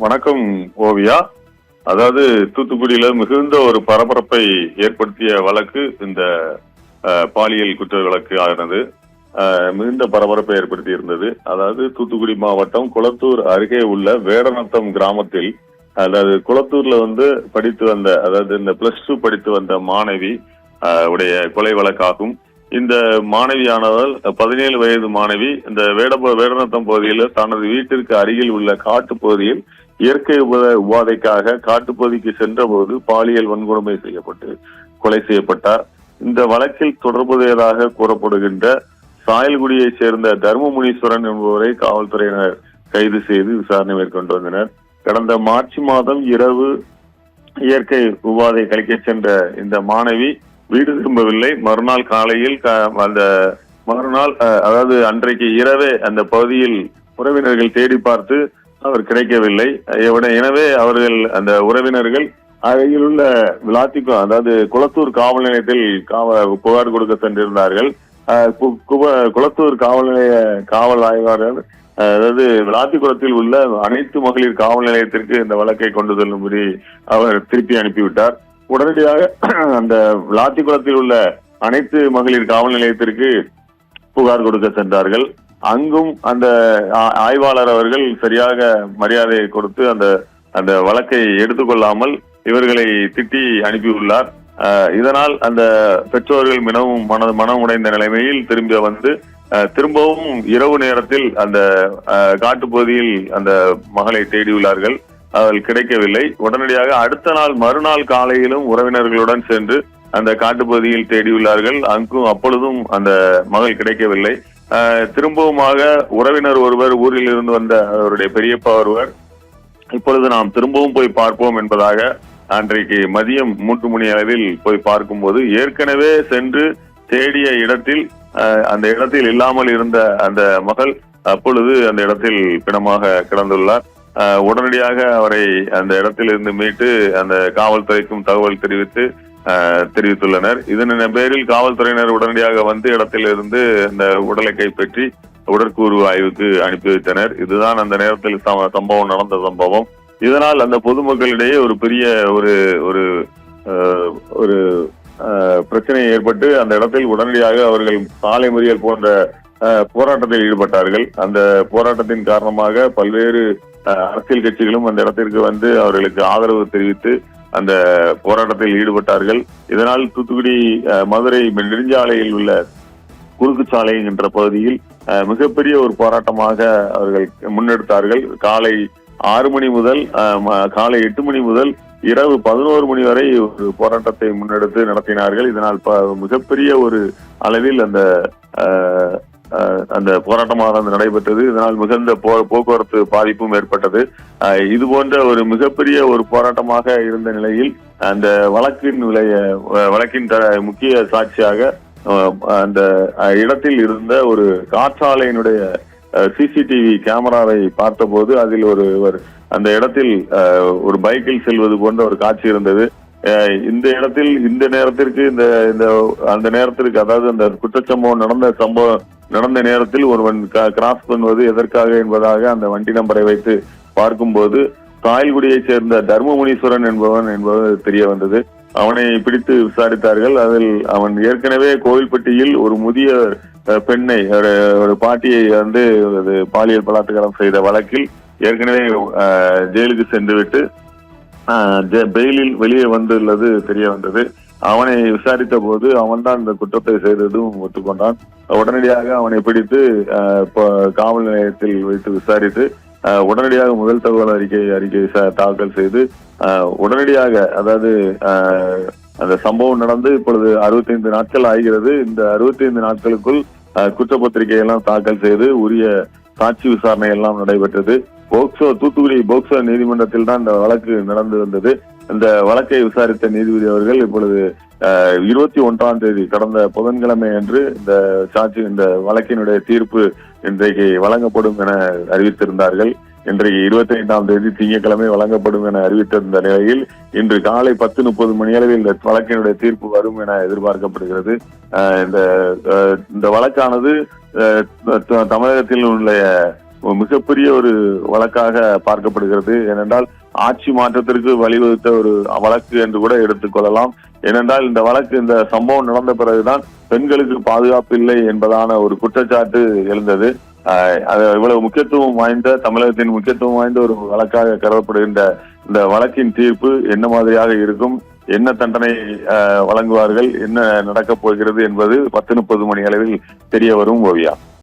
வணக்கம் ஓவியா. அதாவது தூத்துக்குடியில மிகுந்த ஒரு பரபரப்பை ஏற்படுத்திய வழக்கு இந்த பாலியல் குற்ற வழக்கு ஆனது. மிகுந்த பரபரப்பை ஏற்படுத்தி இருந்தது. அதாவது தூத்துக்குடி மாவட்டம் குளத்தூர் அருகே உள்ள வேடநத்தம் கிராமத்தில், அதாவது குளத்தூர்ல படித்து வந்த, அதாவது இந்த +2 படித்து வந்த மாணவி உடைய கொலை வழக்காகும். இந்த மாணவியானவள் 17 வயது மாணவி இந்த வேடநத்தம் பகுதியில் தனது வீட்டிற்கு அருகில் உள்ள காட்டு பகுதியில் இயற்கை உபாதைக்காக காட்டுப்பகுதிக்கு சென்ற போது பாலியல் வன்கொடுமை செய்யப்பட்டு கொலை செய்யப்பட்டார். இந்த வழக்கில் தொடர்புடையதாக கூறப்படுகின்ற சாயல்குடியை சேர்ந்த தர்மமுனீஸ்வரன் என்பவரை காவல்துறையினர் கைது செய்து விசாரணை மேற்கொண்டு வந்தனர். கடந்த மார்ச் மாதம் இரவு இயற்கை உபாதை கழிக்க சென்ற இந்த மாணவி வீடு திரும்பவில்லை. மறுநாள் காலையில் அதாவது அன்றைக்கு இரவே அந்த பகுதியில் உறவினர்கள் தேடி பார்த்து அவர் கிடைக்கவில்லை. எனவே அவர்கள் அந்த உறவினர்கள் அருகில் உள்ள அதாவது குளத்தூர் காவல் நிலையத்தில் புகார் கொடுக்க சென்றிருந்தார்கள். குளத்தூர் காவல் நிலைய காவல் ஆய்வாளர் அதாவது விளாத்திக்குளத்தில் உள்ள அனைத்து மகளிர் காவல் நிலையத்திற்கு இந்த வழக்கை கொண்டு செல்லும்படி அவர் திருப்பி அனுப்பிவிட்டார். உடனடியாக அந்த விளாத்திக்குளத்தில் உள்ள அனைத்து மகளிர் காவல் நிலையத்திற்கு புகார் கொடுக்க சென்றார்கள். அங்கும் அந்த ஆய்வாளர் அவர்கள் சரியாக மரியாதையை கொடுத்து அந்த வழக்கை எடுத்துக்கொள்ளாமல் இவர்களை திட்டி அனுப்பியுள்ளார். இதனால் அந்த பெற்றோர்கள் மனம் உடைந்த நிலைமையில் திரும்பவும் இரவு நேரத்தில் அந்த காட்டுப்பகுதியில் அந்த மகளை தேடியுள்ளார்கள். அவள் கிடைக்கவில்லை. உடனடியாக அடுத்த நாள் மறுநாள் காலையிலும் உறவினர்களுடன் சென்று அந்த காட்டுப்பகுதியில் தேடியுள்ளார்கள். அப்பொழுதும் அந்த மகள் கிடைக்கவில்லை. திரும்பவுமாக உறவினர் ஒருவர், ஊரில் இருந்து வந்த அவருடைய பெரியப்பா ஒருவர், இப்பொழுது நாம் திரும்பவும் போய் பார்ப்போம் என்பதாக அன்றைக்கு மதியம் 3 மணி அளவில் போய் பார்க்கும்போது ஏற்கனவே சென்று தேடிய இடத்தில் அந்த இடத்தில் இல்லாமல் இருந்த அந்த மகள் அப்பொழுது அந்த இடத்தில் பிணமாக கிடந்துள்ளார். உடனடியாக அவரை அந்த இடத்தில் இருந்து மீட்டு அந்த காவல்துறைக்கும் தகவல் தெரிவித்துள்ளனர். இதன் பேரில் காவல்துறையினர் உடனடியாக இடத்தில் இருந்து அந்த உடலை கைப்பற்றி உடற்கூறு ஆய்வுக்கு அனுப்பி வைத்தனர். இதுதான் அந்த நேரத்தில் நடந்த சம்பவம். இதனால் அந்த பொதுமக்களிடையே ஒரு பெரிய ஒரு பிரச்சனை ஏற்பட்டு அந்த இடத்தில் உடனடியாக அவர்கள் சாலை மறியல் போன்ற போராட்டத்தில் ஈடுபட்டார்கள். அந்த போராட்டத்தின் காரணமாக பல்வேறு அரசியல் கட்சிகளும் அந்த இடத்திற்கு அவர்களுக்கு ஆதரவு தெரிவித்து அந்த போராட்டத்தில் ஈடுபட்டார்கள். இதனால் தூத்துக்குடி மதுரை நெடுஞ்சாலையில் உள்ள குறுக்கு சாலை என்ற பகுதியில் மிகப்பெரிய ஒரு போராட்டமாக அவர்கள் முன்னெடுத்தார்கள். காலை 6 மணி முதல் காலை 8 மணி முதல் இரவு 11 மணி வரை ஒரு போராட்டத்தை முன்னெடுத்து நடத்தினார்கள். இதனால் மிகப்பெரிய ஒரு அளவில் அந்த போராட்டமாக நடைபெற்றது. இதனால் மிகுந்த போக்குவரத்து பாதிப்பும் ஏற்பட்டது. இது போன்ற ஒரு மிகப்பெரிய ஒரு போராட்டமாக இருந்த நிலையில் அந்த வழக்கின் முக்கிய சாட்சியாக அந்த இடத்தில் இருந்த ஒரு காற்றாலையினுடைய சிசிடிவி கேமராவை பார்த்தபோது அதில் ஒருவர் அந்த இடத்தில் ஒரு பைக்கில் செல்வது போன்ற ஒரு காட்சி இருந்தது. இந்த இடத்தில் இந்த நேரத்திற்கு அந்த நேரத்திற்கு, அதாவது அந்த குற்றச்சம்பவம் நடந்த நேரத்தில் ஒருவன் கிராஸ் பண்ணுவது எதற்காக என்பதாக அந்த வண்டி நம்பரை வைத்து பார்க்கும்போது சாயல்குடியை சேர்ந்த தர்மமுனீஸ்வரன் என்பது தெரிய வந்தது. அவனை பிடித்து விசாரித்தார்கள். அதில் அவன் ஏற்கனவே கோவில்பட்டியில் ஒரு முதிய பெண்ணை, ஒரு பாட்டியை பாலியல் பலாத்காரம் செய்த வழக்கில் ஏற்கனவே ஜெயிலுக்கு சென்றுவிட்டு பெயிலில் வெளியே வந்துள்ளது தெரிய வந்தது. அவனை விசாரித்த போது அவன்தான் இந்த குற்றத்தை செய்ததும் ஒத்துக்கொண்டான். உடனடியாக அவனை பிடித்து காவல் நிலையத்தில் வைத்து விசாரித்து உடனடியாக முதல் தகவல் அறிக்கை தாக்கல் செய்து உடனடியாக, அதாவது அந்த சம்பவம் நடந்து இப்பொழுது 65 நாட்கள் ஆகிறது. இந்த 65 நாட்களுக்குள் குற்றப்பத்திரிகை எல்லாம் தாக்கல் செய்து உரிய சாட்சி விசாரணை எல்லாம் நடைபெற்றது. தூத்துக்குடி போக்சோ நீதிமன்றத்தில் தான் இந்த வழக்கு நடந்து வந்தது. இந்த வழக்கை விசாரித்த நீதிபதி அவர்கள் இப்பொழுது 21ஆம் தேதி கடந்த புதன்கிழமை அன்று இந்த வழக்கினுடைய தீர்ப்பு இன்றைக்கு வழங்கப்படும் என அறிவித்திருந்தார்கள். இன்றைக்கு 25ஆம் தேதி திங்கட்கிழமை வழங்கப்படும் என அறிவித்திருந்த நிலையில் இன்று காலை 10:30 மணி அளவில் இந்த வழக்கினுடைய தீர்ப்பு வரும் என எதிர்பார்க்கப்படுகிறது. இந்த வழக்கானது தமிழகத்தில் உள்ள மிகப்பெரிய ஒரு வழக்காக பார்க்கப்படுகிறது. ஏனென்றால் ஆட்சி மாற்றத்திற்கு வழிவகுத்த ஒரு வழக்கு என்று கூட எடுத்துக்கொள்ளலாம். ஏனென்றால் இந்த சம்பவம் நடந்த பிறகுதான் பெண்களுக்கு பாதுகாப்பு இல்லை என்பதான ஒரு குற்றச்சாட்டு எழுந்தது. இவ்வளவு முக்கியத்துவம் வாய்ந்த தமிழகத்தின் முக்கியத்துவம் வாய்ந்த ஒரு வழக்காக கருதப்படுகின்ற இந்த வழக்கின் தீர்ப்பு என்ன மாதிரியாக இருக்கும், என்ன தண்டனை வழங்குவார்கள், என்ன நடக்கப் போகிறது என்பது 10:30 மணி அளவில் தெரிய வரும். ஓவியா.